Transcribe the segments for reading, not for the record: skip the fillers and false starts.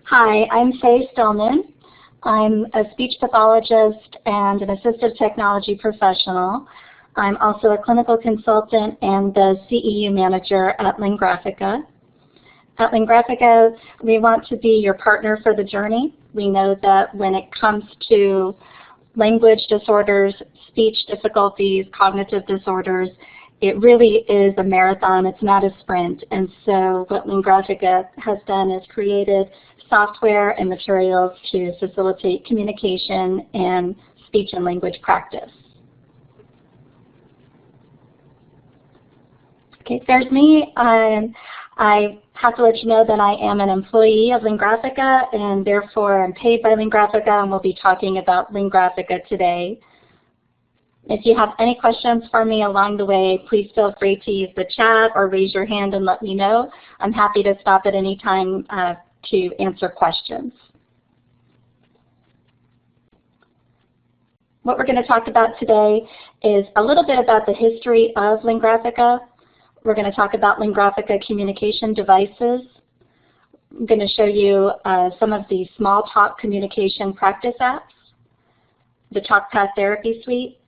Hi, I'm Faye Stillman. I'm a speech pathologist and an assistive technology professional. I'm also a clinical consultant and the CEU manager at Lingraphica. At Lingraphica, we want to be your partner for the journey. We know that when it comes to language disorders, speech difficulties, cognitive disorders, it really is a marathon, it's not a sprint. And so what Lingraphica has done is created software and materials to facilitate communication and speech and language practice. Okay, there's me. I have to let you know that I am an employee of Lingraphica, and therefore I'm paid by Lingraphica, and we'll be talking about Lingraphica today. If you have any questions for me along the way, please feel free to use the chat or raise your hand and let me know. I'm happy to stop at any time to answer questions. What we're going to talk about today is a little bit about the history of Lingraphica. We're going to talk about Lingraphica communication devices. I'm going to show you some of the small talk communication practice apps, the TalkPath therapy suite,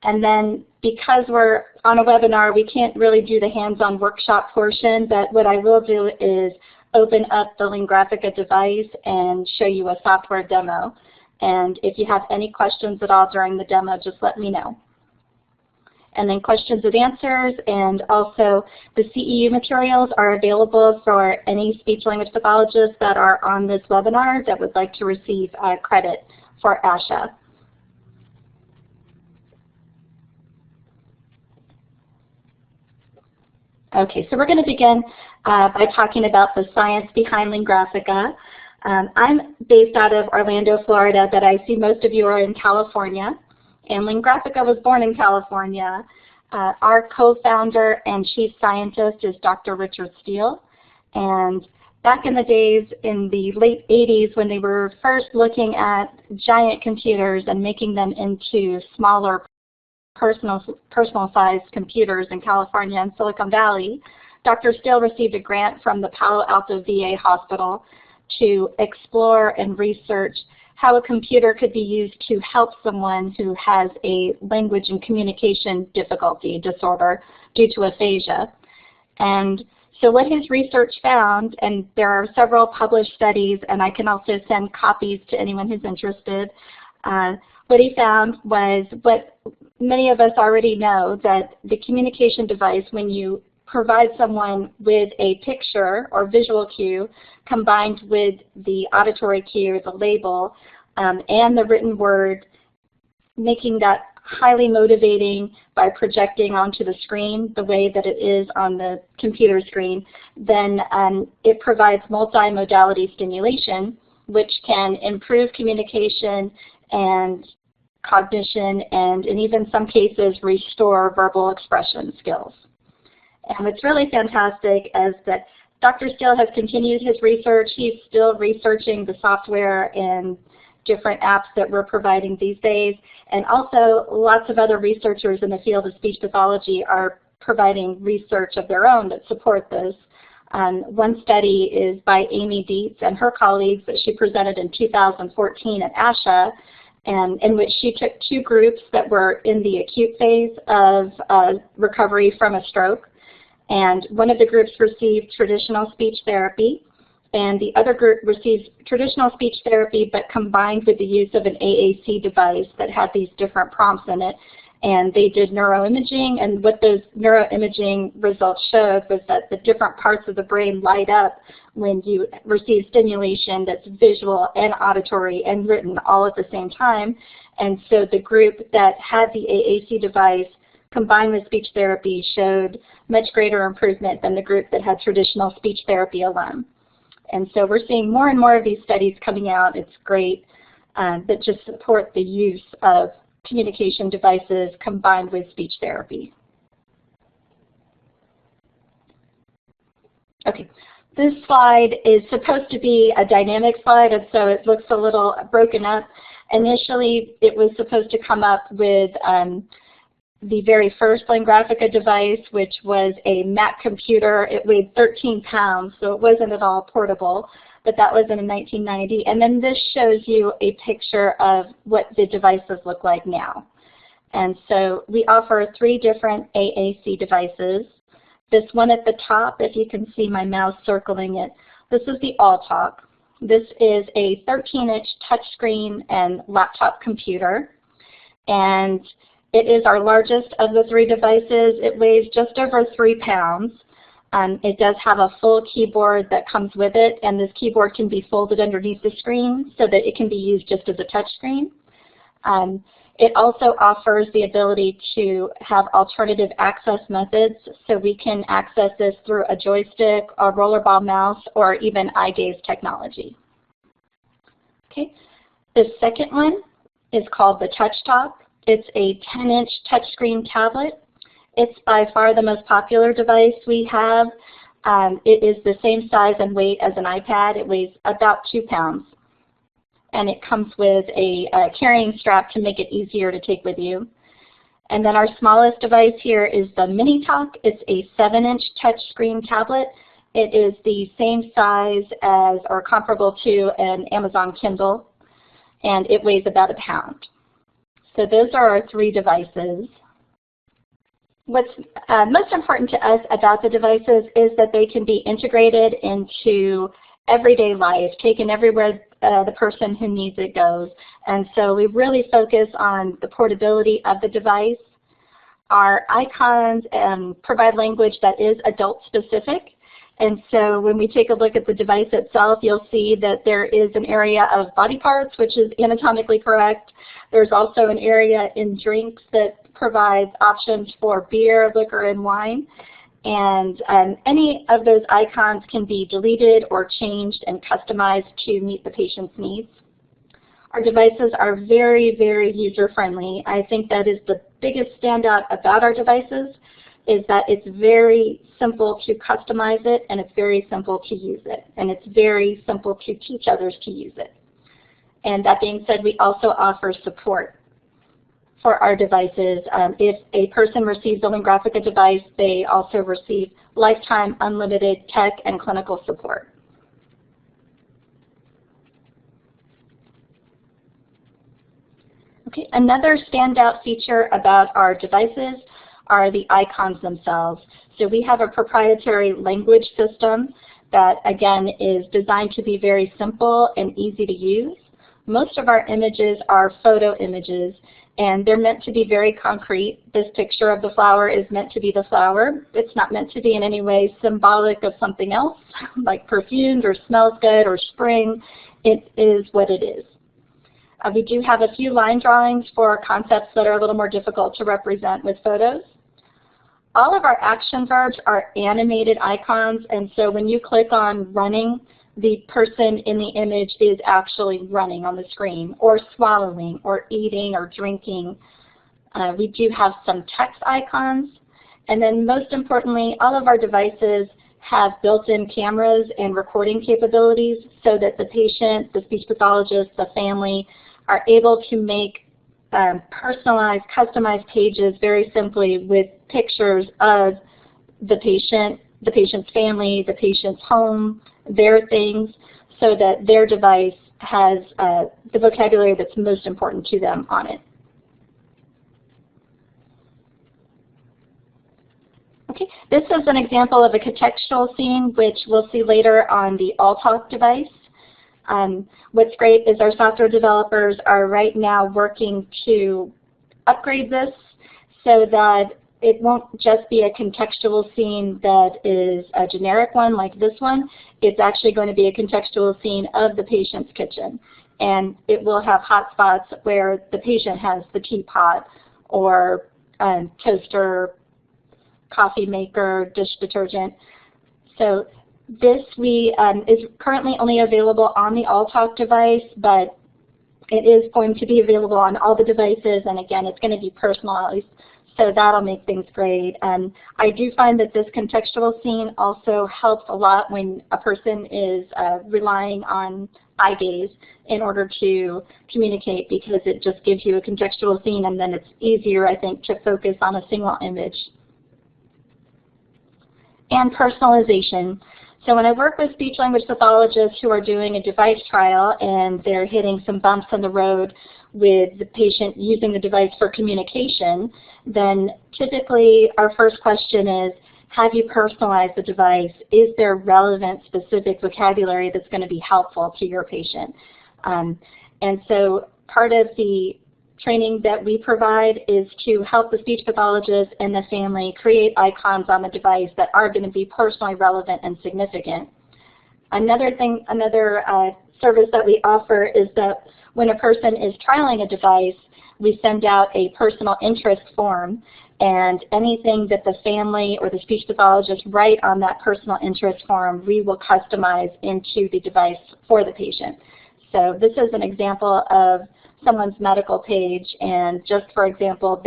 and then because we're on a webinar, we can't really do the hands-on workshop portion, but what I will do is open up the Lingraphica device and show you a software demo. And if you have any questions at all during the demo, just let me know. And then questions and answers, and also the CEU materials are available for any speech language pathologists that are on this webinar that would like to receive credit for ASHA. Okay, so we're going to begin by talking about the science behind Lingraphica. I'm based out of Orlando, Florida, but I see most of you are in California. And Lingraphica was born in California. Our co-founder and chief scientist is Dr. Richard Steele. And back in the days in the late 80s when they were first looking at giant computers and making them into smaller personal-sized computers in California and Silicon Valley, Dr. Steele received a grant from the Palo Alto VA hospital to explore and research how a computer could be used to help someone who has a language and communication difficulty disorder due to aphasia. And so what his research found, and there are several published studies, and I can also send copies to anyone who's interested, what he found was what many of us already know, that the communication device, when you provide someone with a picture or visual cue combined with the auditory cue, the label, and the written word, making that highly motivating by projecting onto the screen the way that it is on the computer screen, then it provides multimodality stimulation, which can improve communication and cognition, and in even some cases restore verbal expression skills. And what's really fantastic is that Dr. Steele has continued his research. He's still researching the software and different apps that we're providing these days. And also lots of other researchers in the field of speech pathology are providing research of their own that support this. One study is by Amy Dietz and her colleagues that she presented in 2014 at ASHA, and in which she took two groups that were in the acute phase of recovery from a stroke. And one of the groups received traditional speech therapy, and the other group received traditional speech therapy but combined with the use of an AAC device that had these different prompts in it. And they did neuroimaging, and what those neuroimaging results showed was that the different parts of the brain light up when you receive stimulation that's visual and auditory and written all at the same time. And so the group that had the AAC device combined with speech therapy showed much greater improvement than the group that had traditional speech therapy alone. And so we're seeing more and more of these studies coming out. It's great that just support the use of communication devices combined with speech therapy. Okay, this slide is supposed to be a dynamic slide, and so it looks a little broken up. Initially, it was supposed to come up with the very first Lingraphica device, which was a Mac computer. It weighed 13 pounds, so it wasn't at all portable. but that was in 1990. And then this shows you a picture of what the devices look like now. And so we offer 3 different AAC devices. This one at the top, if you can see my mouse circling it, this is the AllTalk. This is a 13-inch touchscreen and laptop computer. And it is our largest of the 3 devices. It weighs just over 3 pounds. It does have a full keyboard that comes with it, and this keyboard can be folded underneath the screen so that it can be used just as a touch screen. It also offers the ability to have alternative access methods, so we can access this through a joystick, a rollerball mouse, or even eye gaze technology. Okay. The second one is called the TouchTop. It's a 10-inch touchscreen tablet. It's by far the most popular device we have. It is the same size and weight as an iPad. It weighs about 2 pounds. And it comes with a carrying strap to make it easier to take with you. And then our smallest device here is the MiniTalk. It's a 7-inch touchscreen tablet. It is the same size as or comparable to an Amazon Kindle, and it weighs about 1 pound. So those are our 3 devices. What's most important to us about the devices is that they can be integrated into everyday life, taken everywhere the person who needs it goes. And so we really focus on the portability of the device. Our icons provide language that is adult specific. And so when we take a look at the device itself, you'll see that there is an area of body parts, which is anatomically correct. There's also an area in drinks that provides options for beer, liquor, and wine. And any of those icons can be deleted or changed and customized to meet the patient's needs. Our devices are very, very user-friendly. I think that is the biggest standout about our devices, is that it's very simple to customize it, and it's very simple to use it, and it's very simple to teach others to use it. And that being said, we also offer support for our devices. If a person receives a Lingraphica device, they also receive lifetime unlimited tech and clinical support. Okay, another standout feature about our devices are the icons themselves. So we have a proprietary language system that, again, is designed to be very simple and easy to use. Most of our images are photo images, and they're meant to be very concrete. This picture of the flower is meant to be the flower. It's not meant to be in any way symbolic of something else, like perfumed or smells good or spring. It is what it is. We do have a few line drawings for concepts that are a little more difficult to represent with photos. All of our action verbs are animated icons, and so when you click on running, the person in the image is actually running on the screen, or swallowing, or eating, or drinking. We do have some text icons, and then most importantly, all of our devices have built-in cameras and recording capabilities so that the patient, the speech pathologist, the family are able to make personalized, customized pages very simply with pictures of the patient's family, the patient's home, their things, so that their device has the vocabulary that's most important to them on it. Okay, this is an example of a contextual scene, which we'll see later on the AllTalk device. What's great is our software developers are right now working to upgrade this so that it won't just be a contextual scene that is a generic one like this one. It's actually going to be a contextual scene of the patient's kitchen. And it will have hotspots where the patient has the teapot or toaster, coffee maker, dish detergent. So this is currently only available on the AllTalk device, but it is going to be available on all the devices, and again, it's going to be personalized, so that'll make things great. I do find that this contextual scene also helps a lot when a person is relying on eye gaze in order to communicate, because it just gives you a contextual scene, and then it's easier, I think, to focus on a single image. And personalization. So when I work with speech-language pathologists who are doing a device trial and they're hitting some bumps on the road with the patient using the device for communication, then typically our first question is, have you personalized the device? Is there relevant specific vocabulary that's going to be helpful to your patient? And so part of the training that we provide is to help the speech pathologist and the family create icons on the device that are going to be personally relevant and significant. Another service that we offer is that when a person is trialing a device, we send out a personal interest form, and anything that the family or the speech pathologist write on that personal interest form, we will customize into the device for the patient. So this is an example of someone's medical page, and just for example,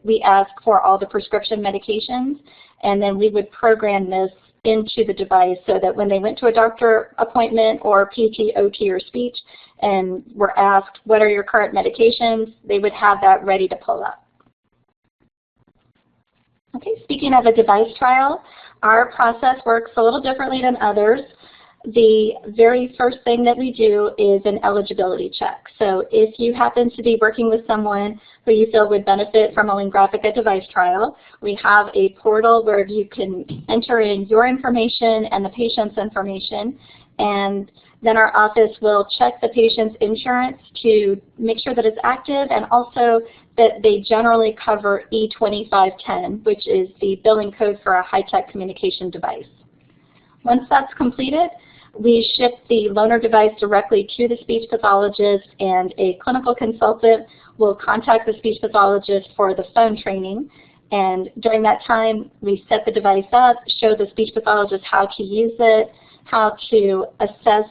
we ask for all the prescription medications, and then we would program this into the device so that when they went to a doctor appointment or PT, OT, or speech and were asked, what are your current medications, they would have that ready to pull up. Okay, speaking of a device trial, our process works a little differently than others. The very first thing that we do is an eligibility check. So if you happen to be working with someone who you feel would benefit from a Lingraphica device trial, we have a portal where you can enter in your information and the patient's information, and then our office will check the patient's insurance to make sure that it's active, and also that they generally cover E2510, which is the billing code for a high-tech communication device. Once that's completed, we ship the loaner device directly to the speech pathologist, and a clinical consultant will contact the speech pathologist for the phone training. And during that time, we set the device up, show the speech pathologist how to use it, how to assess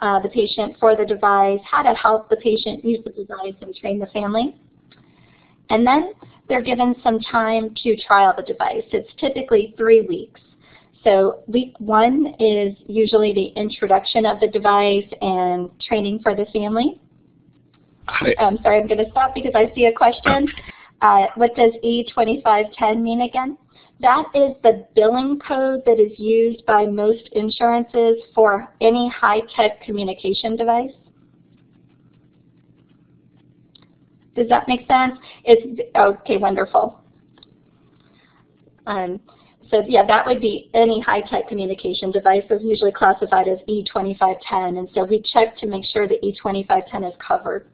the patient for the device, how to help the patient use the device, and train the family. And then they're given some time to trial the device. It's typically 3 weeks. So week 1 is usually the introduction of the device and training for the family. I'm sorry, I'm going to stop because I see a question. What does E2510 mean again? That is the billing code that is used by most insurances for any high-tech communication device. Does that make sense? Okay, wonderful. So yeah, that would be any high-tech communication device is usually classified as E2510, and so we check to make sure that E2510 is covered.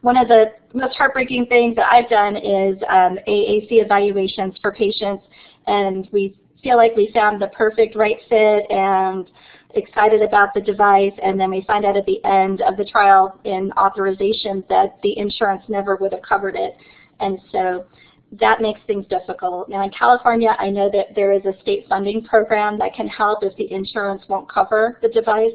One of the most heartbreaking things that I've done is AAC evaluations for patients, and we feel like we found the perfect right fit and excited about the device, and then we find out at the end of the trial in authorization that the insurance never would have covered it. And so that makes things difficult. Now in California, I know that there is a state funding program that can help if the insurance won't cover the device,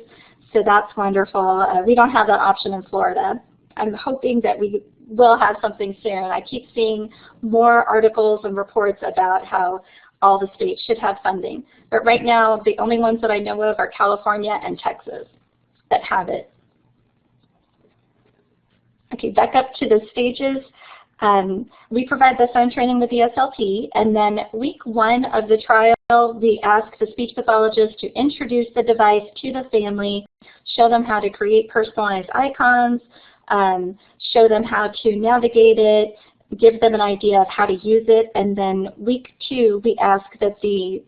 so that's wonderful. We don't have that option in Florida. I'm hoping that we will have something soon. I keep seeing more articles and reports about how all the states should have funding. But right now, the only ones that I know of are California and Texas that have it. Okay, back up to the stages. We provide the phone training with the SLP, and then week 1 of the trial, we ask the speech pathologist to introduce the device to the family, show them how to create personalized icons, show them how to navigate it, give them an idea of how to use it, and then week 2, we ask that the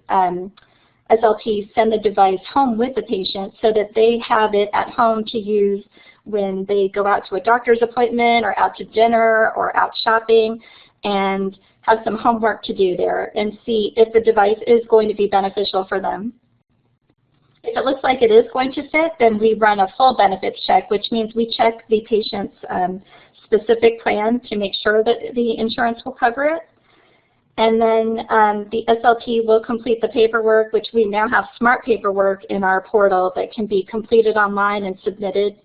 SLP send the device home with the patient so that they have it at home to use when they go out to a doctor's appointment or out to dinner or out shopping, and have some homework to do there and see if the device is going to be beneficial for them. If it looks like it is going to fit, then we run a full benefits check, which means we check the patient's specific plan to make sure that the insurance will cover it. And then the SLP will complete the paperwork, which we now have smart paperwork in our portal that can be completed online and submitted.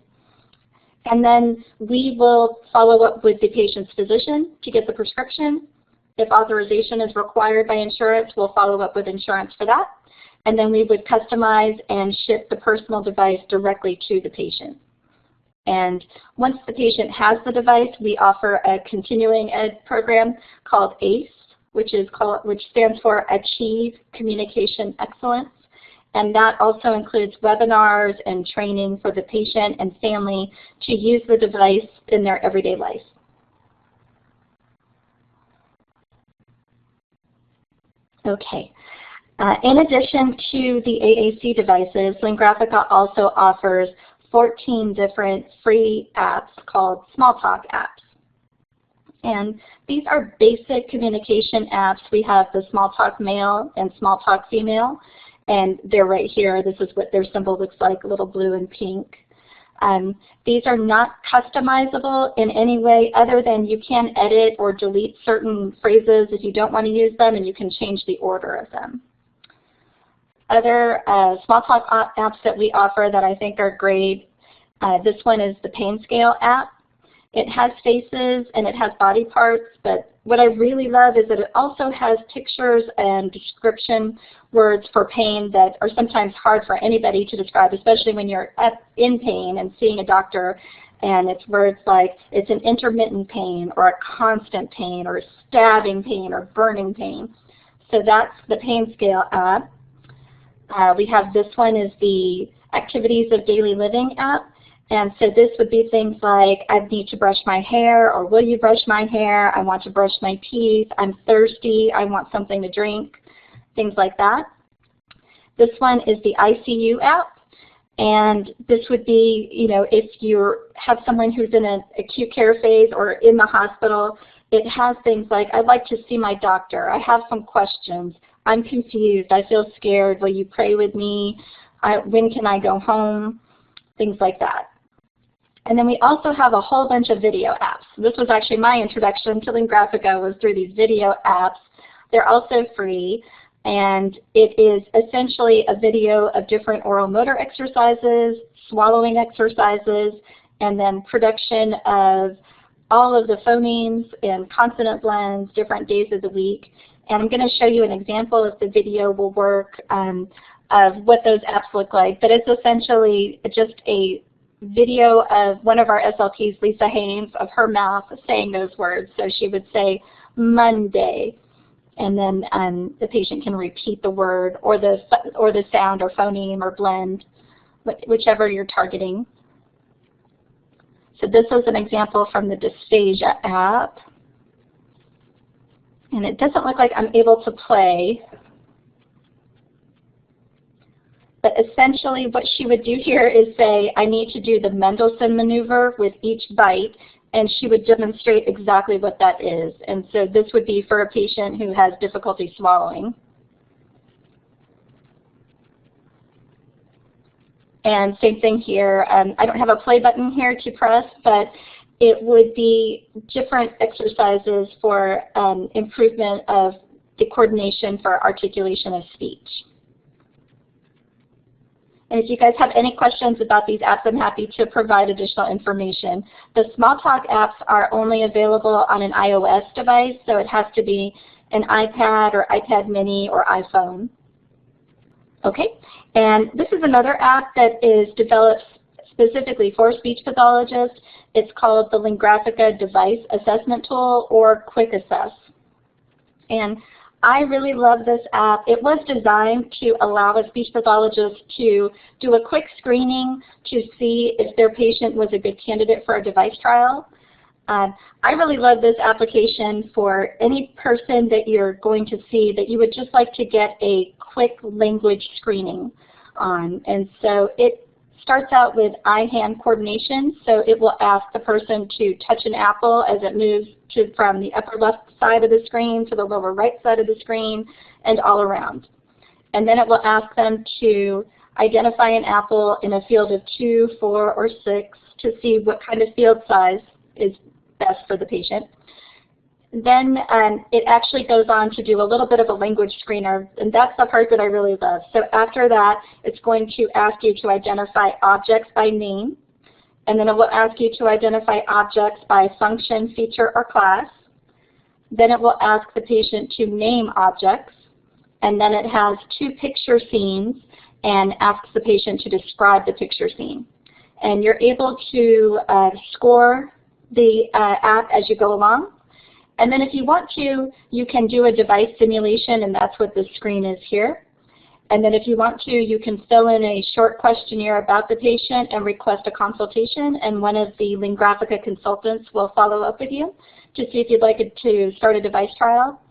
And then we will follow up with the patient's physician to get the prescription. If authorization is required by insurance, we'll follow up with insurance for that. And then we would customize and ship the personal device directly to the patient. And once the patient has the device, we offer a continuing ed program called AAC, which stands for Achieve Communication Excellence. And that also includes webinars and training for the patient and family to use the device in their everyday life. Okay. In addition to the AAC devices, Lingraphica also offers 14 different free apps called small talk apps. And these are basic communication apps. We have the small talk male and small talk female, and they're right here. This is what their symbol looks like, a little blue and pink. These are not customizable in any way other than you can edit or delete certain phrases if you don't want to use them, and you can change the order of them. Other small talk apps that we offer that I think are great, this one is the pain scale app. It has faces and it has body parts, but what I really love is that it also has pictures and description words for pain that are sometimes hard for anybody to describe, especially when you're in pain and seeing a doctor, and it's words like it's an intermittent pain or a constant pain or stabbing pain or burning pain. So that's the pain scale app. We have this one is the Activities of Daily Living app. And so this would be things like, I need to brush my hair, or will you brush my hair? I want to brush my teeth. I'm thirsty. I want something to drink, things like that. This one is the ICU app. And this would be, you know, if you have someone who's in an acute care phase or in the hospital, it has things like, I'd like to see my doctor. I have some questions. I'm confused. I feel scared. Will you pray with me? When can I go home? Things like that. And then we also have a whole bunch of video apps. This was actually my introduction to Lingraphica, was through these video apps. They're also free, and it is essentially a video of different oral motor exercises, swallowing exercises, and then production of all of the phonemes and consonant blends, different days of the week. And I'm going to show you an example if the video will work of what those apps look like. But it's essentially just a video of one of our SLPs, Lisa Haynes, of her mouth saying those words. So she would say Monday, and then the patient can repeat the word or the sound or phoneme or blend, whichever you're targeting. So this is an example from the Dysphagia app. And it doesn't look like I'm able to play. But essentially what she would do here is say, I need to do the Mendelssohn maneuver with each bite, and she would demonstrate exactly what that is. And so this would be for a patient who has difficulty swallowing. And same thing here. I don't have a play button here to press, but it would be different exercises for improvement of the coordination for articulation of speech. And if you guys have any questions about these apps, I'm happy to provide additional information. The small talk apps are only available on an iOS device, so it has to be an iPad or iPad mini or iPhone. Okay, and this is another app that is developed specifically for speech pathologists. It's called the Lingraphica Device Assessment Tool, or Quick Assess. And I really love this app. It was designed to allow a speech pathologist to do a quick screening to see if their patient was a good candidate for a device trial. I really love this application for any person that you're going to see that you would just like to get a quick language screening on. And so it starts out with eye-hand coordination, so it will ask the person to touch an apple as it moves from the upper left side of the screen to the lower right side of the screen and all around. And then it will ask them to identify an apple in a field of 2, 4, or 6 to see what kind of field size is best for the patient. Then it actually goes on to do a little bit of a language screener, and that's the part that I really love. So after that, it's going to ask you to identify objects by name, and then it will ask you to identify objects by function, feature, or class. Then it will ask the patient to name objects, and then it has 2 picture scenes and asks the patient to describe the picture scene. And you're able to score the app as you go along. And then if you want to, you can do a device simulation, and that's what this screen is here. And then if you want to, you can fill in a short questionnaire about the patient and request a consultation, and one of the Lingraphica consultants will follow up with you to see if you'd like it to start a device trial.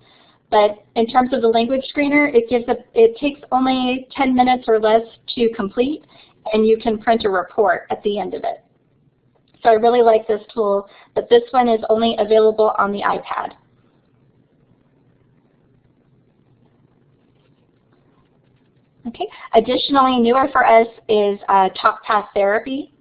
But in terms of the language screener, it takes only 10 minutes or less to complete, and you can print a report at the end of it. So I really like this tool, but this one is only available on the iPad. Okay. Additionally, newer for us is TalkPath Therapy,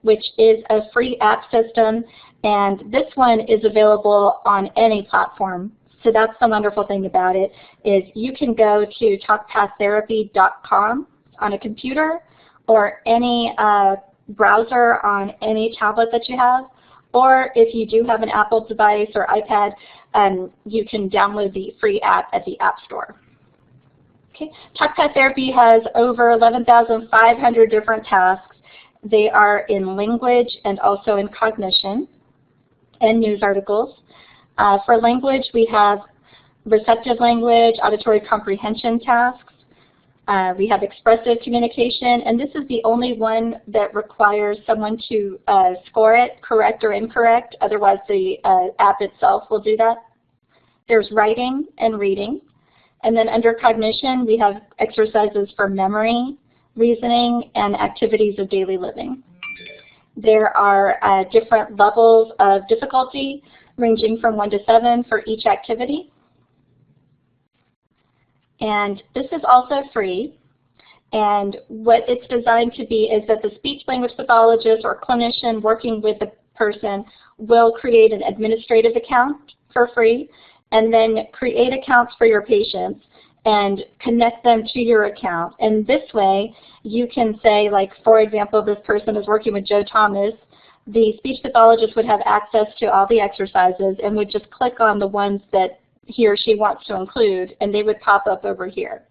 which is a free app system, and this one is available on any platform. So that's the wonderful thing about it, is you can go to talkpaththerapy.com on a computer or any browser on any tablet that you have, or if you do have an Apple device or iPad, you can download the free app at the App Store. Okay. TalkPath Therapy has over 11,500 different tasks. They are in language and also in cognition and news articles. For language, we have receptive language, auditory comprehension tasks. We have expressive communication, and this is the only one that requires someone to score it, correct or incorrect. Otherwise, the app itself will do that. There's writing and reading. And then under cognition, we have exercises for memory, reasoning, and activities of daily living. There are different levels of difficulty, ranging from 1 to 7 for each activity. And this is also free. And what it's designed to be is that the speech-language pathologist or clinician working with the person will create an administrative account for free, and then create accounts for your patients and connect them to your account. And this way, you can say, like, for example, this person is working with Joe Thomas. The speech pathologist would have access to all the exercises and would just click on the ones that he or she wants to include, and they would pop up over here.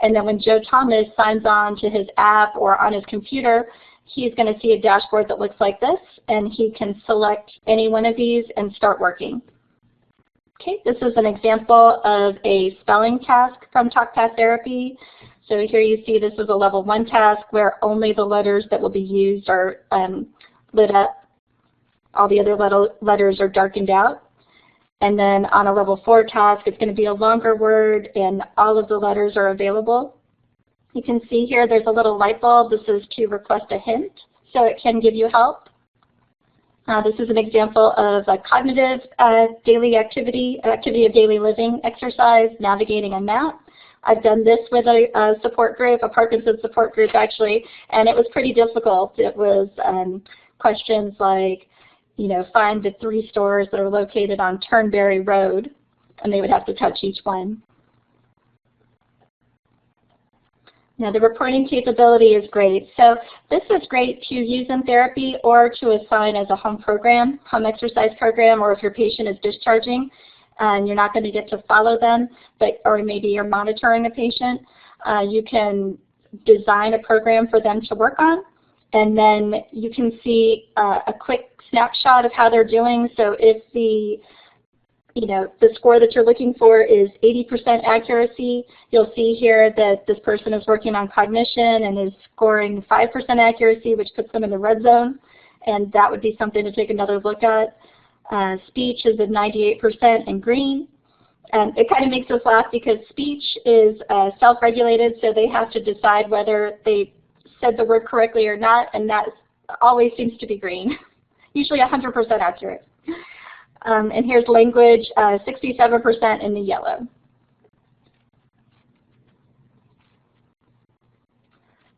And then when Joe Thomas signs on to his app or on his computer, he's going to see a dashboard that looks like this, and he can select any one of these and start working. Okay, this is an example of a spelling task from TalkPath Therapy. So here you see this is a level 1 task where only the letters that will be used are lit up. All the other letters are darkened out. And then on a level 4 task, it's going to be a longer word and all of the letters are available. You can see here there's a little light bulb. This is to request a hint, so it can give you help. This is an example of a cognitive daily activity of daily living exercise, navigating a map. I've done this with a support group, a Parkinson's support group actually, and it was pretty difficult. It was questions like, you know, find the 3 stores that are located on Turnberry Road, and they would have to touch each one. Now the reporting capability is great. So this is great to use in therapy or to assign as a home program, home exercise program, or if your patient is discharging and you're not going to get to follow them, or maybe you're monitoring a patient, you can design a program for them to work on, and then you can see a quick snapshot of how they're doing. So if the score that you're looking for is 80% accuracy, you'll see here that this person is working on cognition and is scoring 5% accuracy, which puts them in the red zone, and that would be something to take another look at. Speech is at 98% in green. And it kind of makes us laugh because speech is self-regulated, so they have to decide whether they said the word correctly or not, and that always seems to be green, usually 100% accurate. And here's language, 67% in the yellow.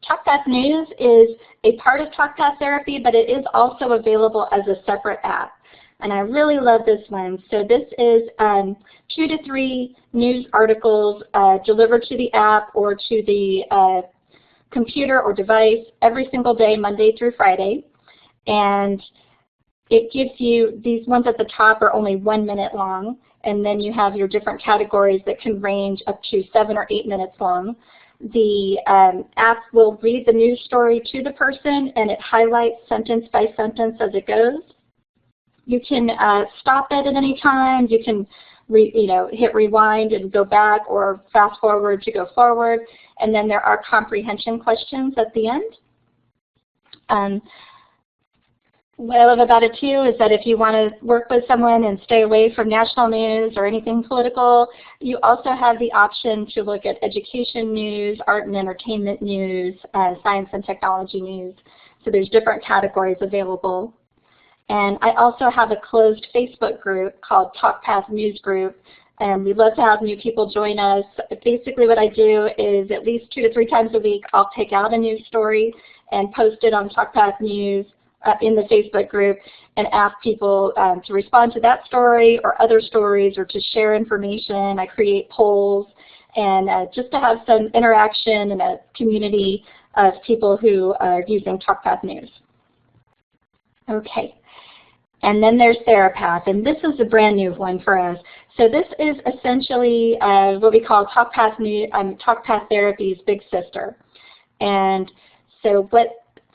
TalkPath News is a part of TalkPath Therapy, but it is also available as a separate app. And I really love this one. So this is 2 to 3 news articles delivered to the app or to the computer or device every single day, Monday through Friday. And it gives you, these ones at the top are only 1 minute long, and then you have your different categories that can range up to 7 or 8 minutes long. The app will read the news story to the person, and it highlights sentence by sentence as it goes. You can stop it at any time. You can hit rewind and go back, or fast forward to go forward. And then there are comprehension questions at the end. What I love about it too is that if you want to work with someone and stay away from national news or anything political, you also have the option to look at education news, art and entertainment news, science and technology news. So there's different categories available. And I also have a closed Facebook group called TalkPath News Group, and we'd love to have new people join us. Basically what I do is at least 2 to 3 times a week I'll pick out a news story and post it on TalkPath News in the Facebook group and ask people to respond to that story or other stories or to share information. I create polls and just to have some interaction and a community of people who are using TalkPath News. Okay. And then there's EraPath, and this is a brand new one for us. So this is essentially what we call TalkPath Therapy's big sister. And so what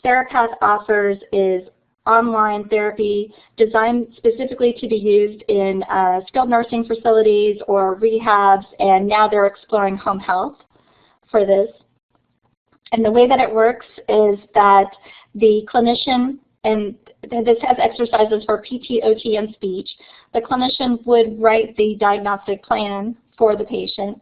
EraPath offers is online therapy designed specifically to be used in skilled nursing facilities or rehabs, and now they're exploring home health for this. And the way that it works is that the clinician, and this has exercises for PT, OT, and speech. The clinician would write the diagnostic plan for the patient,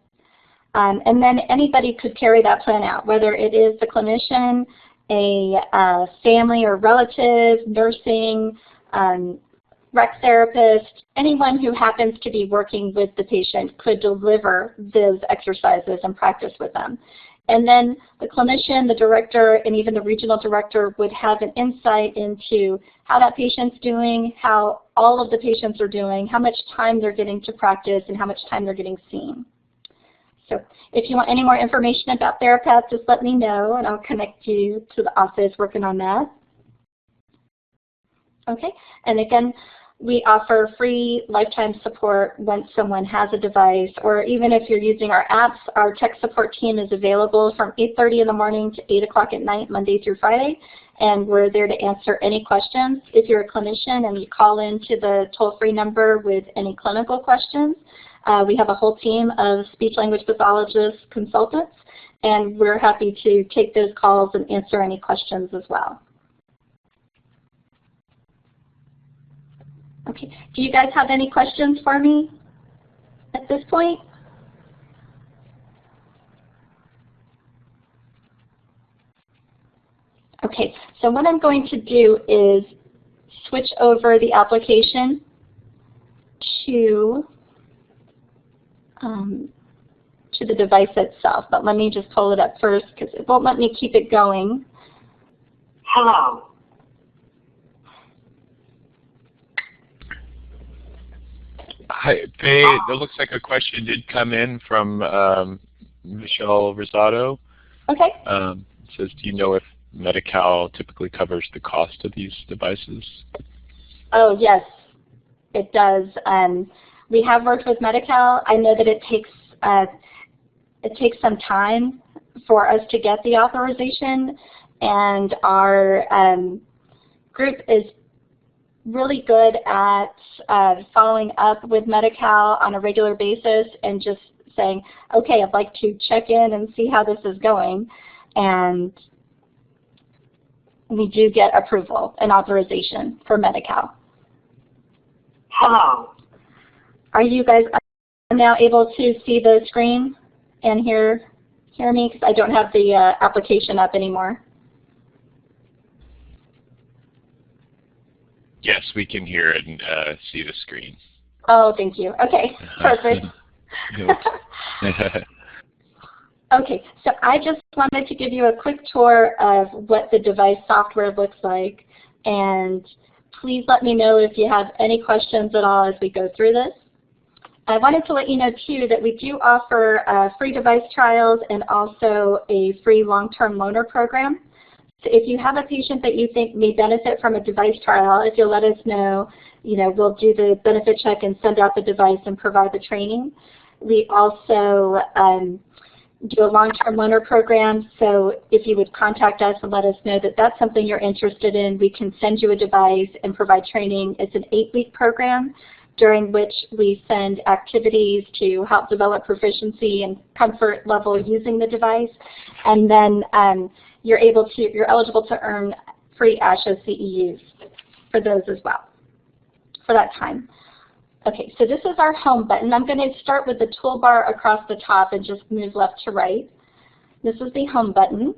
and then anybody could carry that plan out, whether it is the clinician, a family or relative, nursing, rec therapist, anyone who happens to be working with the patient could deliver those exercises and practice with them. And then the clinician, the director, and even the regional director would have an insight into how that patient's doing, how all of the patients are doing, how much time they're getting to practice, and how much time they're getting seen. So if you want any more information about EraPath, just let me know, and I'll connect you to the office working on that. Okay, and again, we offer free lifetime support once someone has a device, or even if you're using our apps, our tech support team is available from 8:30 in the morning to 8 o'clock at night, Monday through Friday, and we're there to answer any questions. If you're a clinician and you call into the toll-free number with any clinical questions, we have a whole team of speech-language pathologists, consultants, and we're happy to take those calls and answer any questions as well. Okay, do you guys have any questions for me at this point? Okay, so what I'm going to do is switch over the application to the device itself, but let me just pull it up first because it won't let me keep it going. Hello. Hi, Faye. It looks like a question did come in from Michelle Rosado. Okay. It says, do you know if Medi-Cal typically covers the cost of these devices? Oh, yes, it does. We have worked with Medi-Cal. I know that it takes some time for us to get the authorization, and our group is really good at following up with Medi-Cal on a regular basis and just saying, okay, I'd like to check in and see how this is going. And we do get approval and authorization for Medi-Cal. Hello. Are you guys now able to see the screen and hear me? Because I don't have the application up anymore. Yes, we can hear it and see the screen. Oh, thank you. Okay, perfect. Okay, so I just wanted to give you a quick tour of what the device software looks like, and please let me know if you have any questions at all as we go through this. I wanted to let you know too that we do offer free device trials and also a free long-term loaner program. So if you have a patient that you think may benefit from a device trial, if you'll let us know, we'll do the benefit check and send out the device and provide the training. We also do a long-term loaner program, so if you would contact us and let us know that that's something you're interested in, we can send you a device and provide training. It's an 8-week program, during which we send activities to help develop proficiency and comfort level using the device. And then you're eligible to earn free ASHA CEUs for those as well, for that time. Okay, so this is our home button. I'm going to start with the toolbar across the top and just move left to right. This is the home button.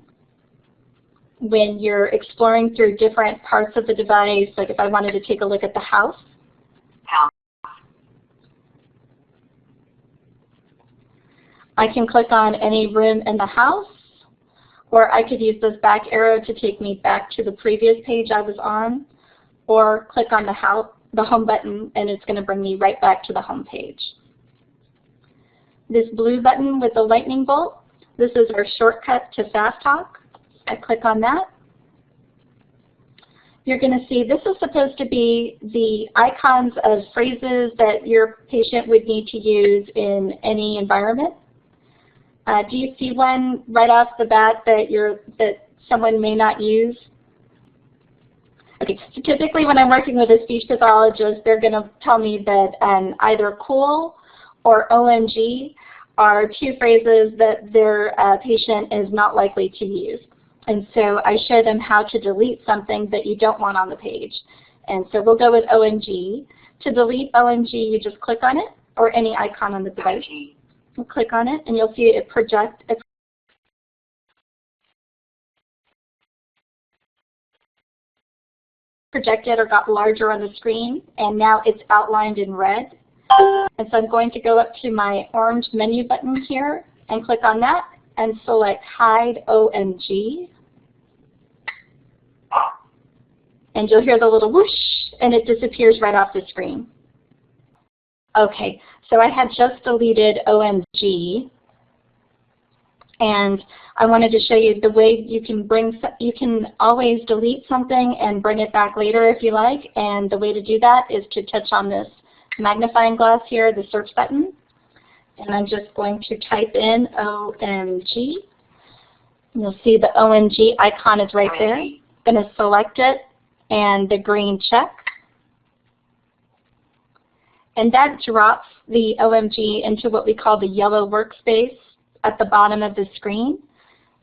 When you're exploring through different parts of the device, like if I wanted to take a look at the house, I can click on any room in the house, or I could use this back arrow to take me back to the previous page I was on, or click on the home button and it's going to bring me right back to the home page. This blue button with the lightning bolt, this is our shortcut to Fast Talk. I click on that. You're going to see this is supposed to be the icons of phrases that your patient would need to use in any environment. Do you see one right off the bat that someone may not use? Okay, so typically when I'm working with a speech pathologist, they're going to tell me that either cool or OMG are two phrases that their patient is not likely to use. And so I show them how to delete something that you don't want on the page. And so we'll go with OMG. To delete OMG, you just click on it, or any icon on the device. We'll click on it, and you'll see it projected or got larger on the screen, and now it's outlined in red. And so I'm going to go up to my orange menu button here and click on that and select Hide OMG. And you'll hear the little whoosh, and it disappears right off the screen. Okay, so I had just deleted OMG, and I wanted to show you the way you can always delete something and bring it back later if you like, and the way to do that is to touch on this magnifying glass here, the search button, and I'm just going to type in OMG. You'll see the OMG icon is right there. I'm going to select it and the green check. And that drops the OMG into what we call the yellow workspace at the bottom of the screen.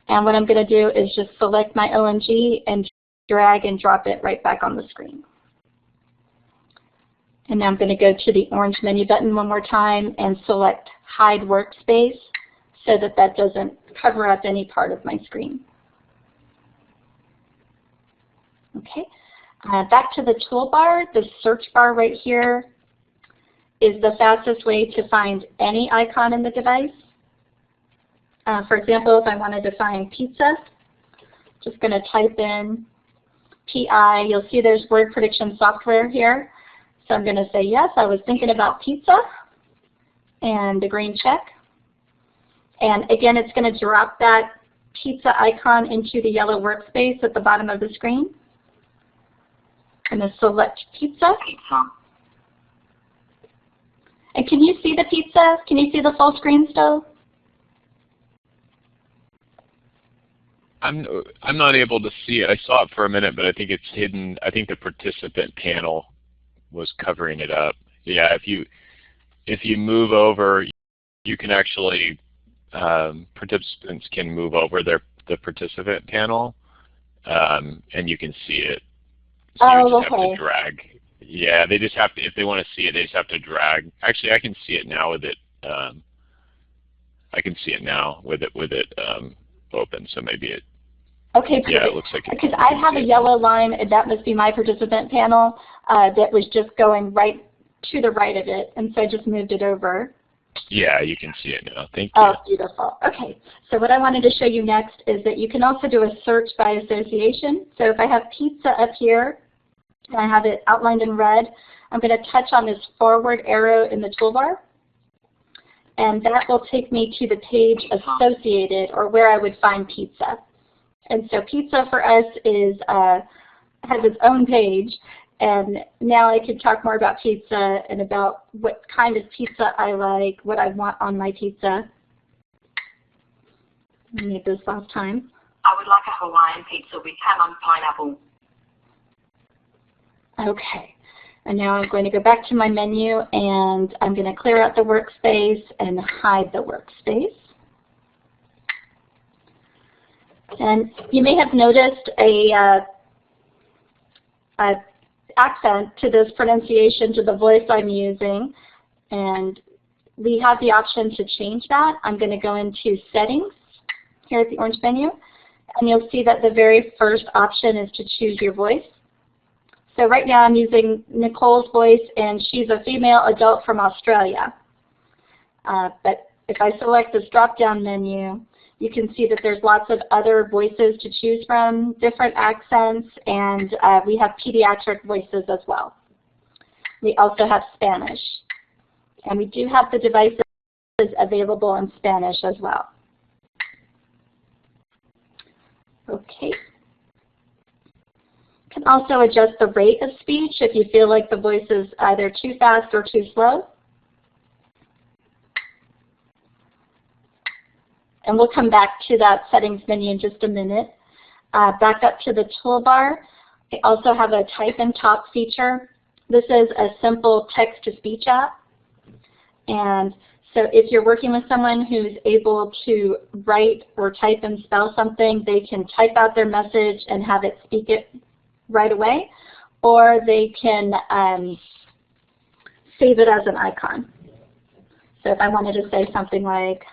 And what I'm going to do is just select my OMG and drag and drop it right back on the screen. And now I'm going to go to the orange menu button one more time and select Hide Workspace so that that doesn't cover up any part of my screen. Okay, back to the toolbar. The search bar right here is the fastest way to find any icon in the device. For example, if I wanted to find pizza, just going to type in PI. You'll see there's word prediction software here. So I'm going to say, yes, I was thinking about pizza, and the green check. And again, it's going to drop that pizza icon into the yellow workspace at the bottom of the screen. I'm going to select pizza. And can you see the pizza? Can you see the full screen still? I'm not able to see it. I saw it for a minute, but I think it's hidden. I think the participant panel was covering it up. Yeah, if you move over, you can actually participants can move over the participant panel, and you can see it. So you just have to drag. Yeah, they just have to, if they want to see it, they just have to drag. Actually, I can see it now with it. I can see it now with it open. So maybe it. Okay, perfect. Yeah, it looks like it. Because I have a yellow line, and that must be my participant panel that was just going right to the right of it, and so I just moved it over. Yeah, you can see it now. Thank you. Oh, beautiful. Okay, so what I wanted to show you next is that you can also do a search by association. So if I have pizza up here, and I have it outlined in red, I'm going to touch on this forward arrow in the toolbar, and that will take me to the page associated, or where I would find pizza. And so pizza for us has its own page, and now I can talk more about pizza and about what kind of pizza I like, what I want on my pizza. I need this last time. I would like a Hawaiian pizza with ham and pineapple. Okay, And now I'm going to go back to my menu and I'm going to clear out the workspace and hide the workspace. And you may have noticed a accent to this pronunciation, to the voice I'm using, and we have the option to change that. I'm going to go into Settings here at the orange menu, and you'll see that the very first option is to choose your voice. So right now I'm using Nicole's voice, and she's a female adult from Australia. But if I select this drop-down menu, you can see that there's lots of other voices to choose from, different accents, and we have pediatric voices as well. We also have Spanish. And we do have the devices available in Spanish as well. Okay. You can also adjust the rate of speech if you feel like the voice is either too fast or too slow. And we'll come back to that settings menu in just a minute. Back up to the toolbar. I also have a type and talk feature. This is a simple text-to-speech app. And so if you're working with someone who's able to write or type and spell something, they can type out their message and have it speak it right away, or they can save it as an icon. So if I wanted to say something like,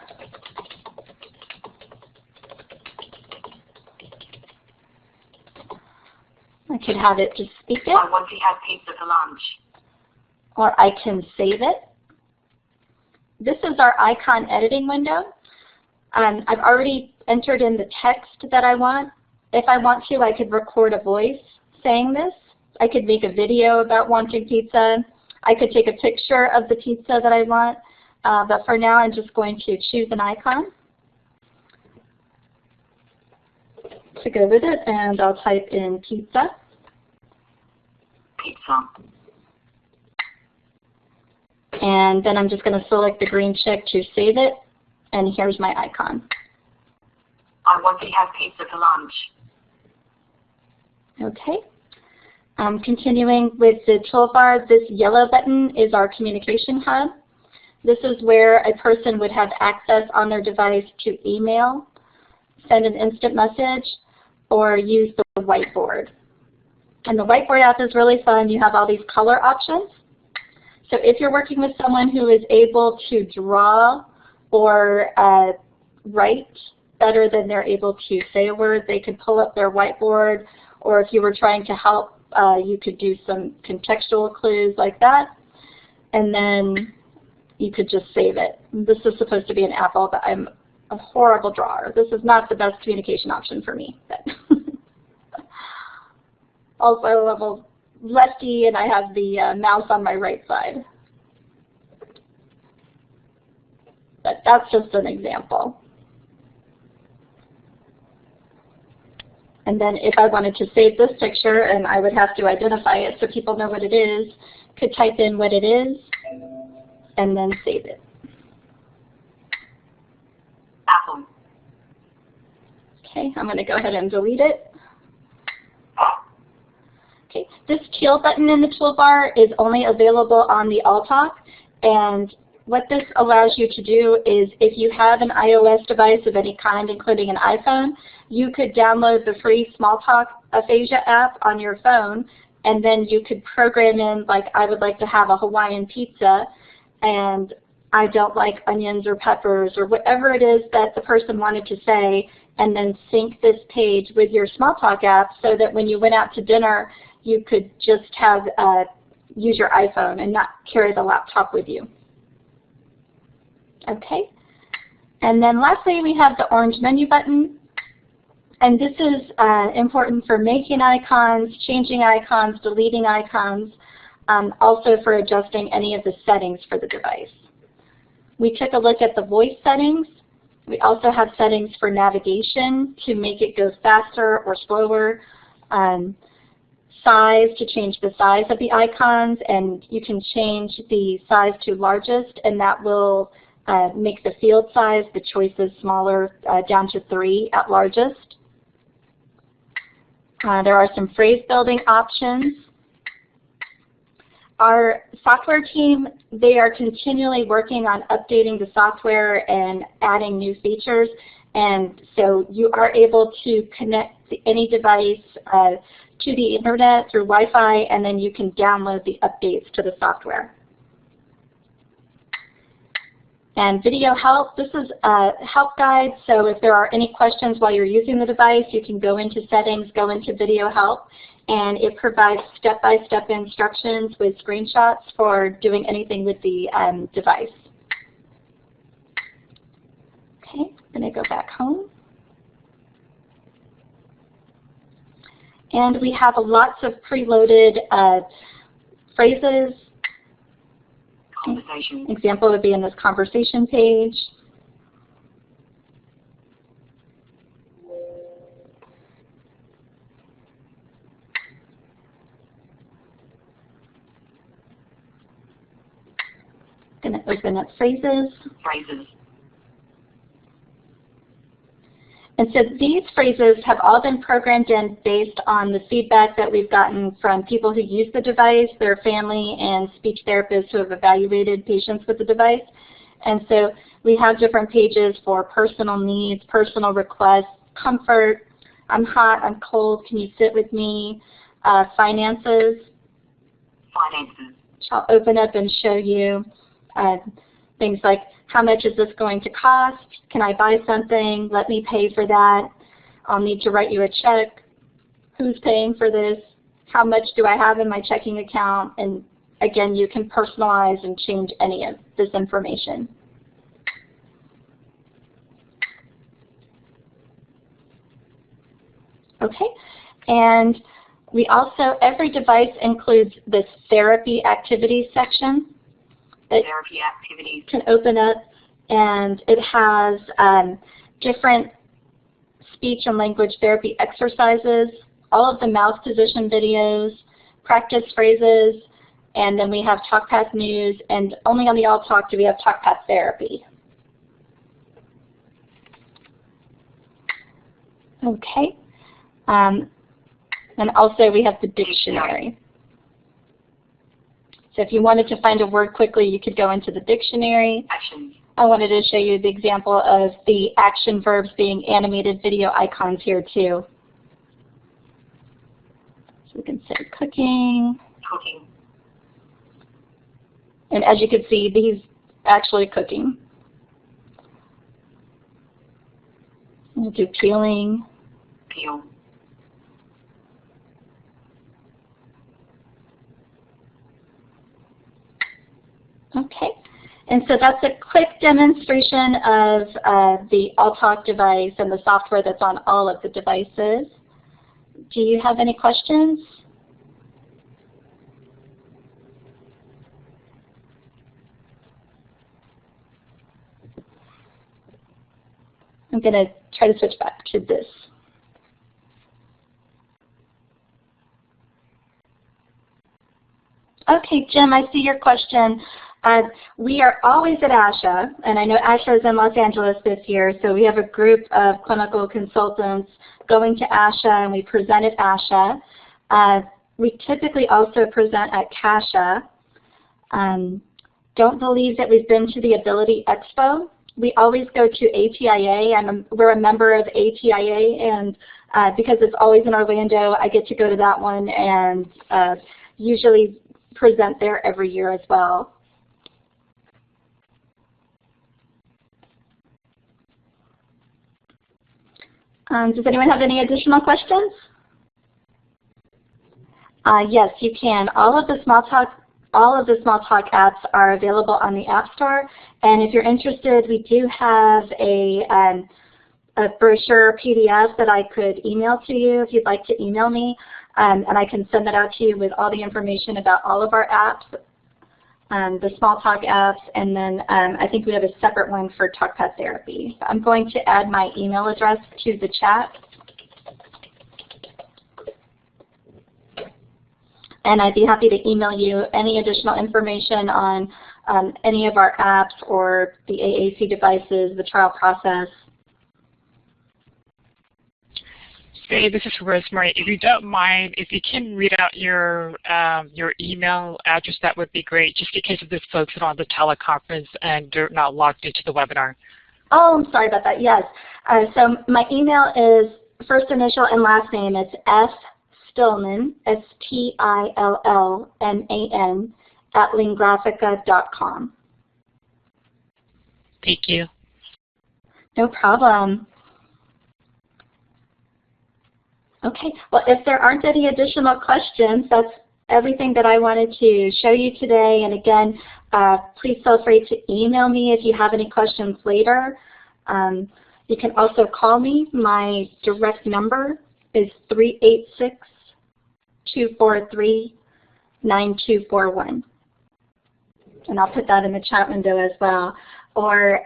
I could have it just speak it. I want to have pizza for lunch. Or I can save it. This is our icon editing window. I've already entered in the text that I want. If I want to, I could record a voice saying this. I could make a video about wanting pizza. I could take a picture of the pizza that I want. But for now, I'm just going to choose an icon to go with it, and I'll type in pizza. Pizza. And then I'm just going to select the green check to save it, and here's my icon. I want to have pizza for lunch. Okay. Continuing with the toolbar, this yellow button is our communication hub. This is where a person would have access on their device to email, send an instant message, or use the Whiteboard. And the Whiteboard app is really fun. You have all these color options. So if you're working with someone who is able to draw or write better than they're able to say a word, they could pull up their whiteboard, or if you were trying to help, you could do some contextual clues like that, and then you could just save it. This is supposed to be an Apple, but I'm a horrible drawer. This is not the best communication option for me. But also, I'm a little lefty, and I have the mouse on my right side. But that's just an example. And then if I wanted to save this picture, and I would have to identify it so people know what it is, could type in what it is, and then save it. Apple. Okay, I'm going to go ahead and delete it. Okay, this teal button in the toolbar is only available on the AllTalk, and what this allows you to do is if you have an iOS device of any kind, including an iPhone, you could download the free Smalltalk Aphasia app on your phone, and then you could program in, like, I would like to have a Hawaiian pizza, and I don't like onions or peppers, or whatever it is that the person wanted to say, and then sync this page with your Smalltalk app so that when you went out to dinner, you could just have use your iPhone and not carry the laptop with you. Okay, and then lastly we have the orange menu button, and this is important for making icons, changing icons, deleting icons, also for adjusting any of the settings for the device. We took a look at the voice settings. We also have settings for navigation to make it go faster or slower, size to change the size of the icons, and you can change the size to largest, and that will make the field size, the choices smaller, down to 3 at largest. There are some phrase building options. Our software team, they are continually working on updating the software and adding new features. And so you are able to connect any device to the internet through Wi-Fi, and then you can download the updates to the software. And video help, this is a help guide, so if there are any questions while you're using the device, you can go into settings, go into video help, and it provides step-by-step instructions with screenshots for doing anything with the device. Okay, I'm going to go back home. And we have lots of preloaded phrases. Conversation. Example would be in this conversation page. Going to open up phrases. Phrases. And so these phrases have all been programmed in based on the feedback that we've gotten from people who use the device, their family, and speech therapists who have evaluated patients with the device. And so we have different pages for personal needs, personal requests, comfort, I'm hot, I'm cold, can you sit with me, finances. Finances. Which I'll open up and show you things like, how much is this going to cost? Can I buy something? Let me pay for that. I'll need to write you a check. Who's paying for this? How much do I have in my checking account? And again, you can personalize and change any of this information. Okay, and we also, every device includes this therapy activities section. Therapy activities. Can open up, and it has different speech and language therapy exercises, all of the mouth position videos, practice phrases, and then we have TalkPath News, and only on the All Talk do we have TalkPath Therapy. Okay, and also we have the dictionary. So if you wanted to find a word quickly, you could go into the dictionary. Actions. I wanted to show you the example of the action verbs being animated video icons here too. So we can say cooking. Cooking. And as you can see, these actually cooking. We'll do peeling. Peel. Okay, and so that's a quick demonstration of the AllTalk device and the software that's on all of the devices. Do you have any questions? I'm going to try to switch back to this. Okay, Jim, I see your question. We are always at ASHA, and I know ASHA is in Los Angeles this year, so we have a group of clinical consultants going to ASHA, and we present at ASHA. We typically also present at CASHA. Don't believe that we've been to the Ability Expo. We always go to ATIA. We're a member of ATIA, and because it's always in Orlando, I get to go to that one and usually present there every year as well. Does anyone have any additional questions? Yes, you can. All of the Smalltalk apps are available on the App Store, and if you're interested, we do have a brochure PDF that I could email to you if you'd like to email me, and I can send that out to you with all the information about all of our apps, the Smalltalk apps, and then I think we have a separate one for TalkPath Therapy. I'm going to add my email address to the chat. And I'd be happy to email you any additional information on any of our apps or the AAC devices, the trial process. Faye, this is Rosemary. If you don't mind, if you can read out your email address, that would be great, just in case of these folks that are on the teleconference and they're not logged into the webinar. Oh, I'm sorry about that. Yes. So my email is first initial and last name. It's Stillman, STILLMAN, @lingraphica.com. Thank you. No problem. Okay, well, if there aren't any additional questions, that's everything that I wanted to show you today. And again, please feel free to email me if you have any questions later. You can also call me. My direct number is 386-243-9241. And I'll put that in the chat window as well. Or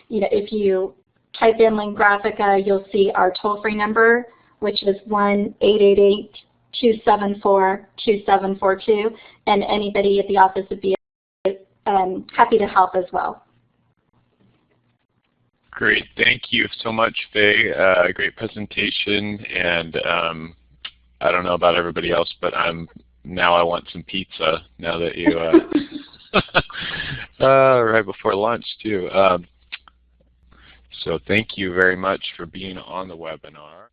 you know, if you type in Lingraphica, you'll see our toll-free number, which is 1-888-274-2742, and anybody at the office would be happy to help as well. Great, thank you so much, Faye. Great presentation, and I don't know about everybody else, but now I want some pizza now that you right before lunch too. So thank you very much for being on the webinar.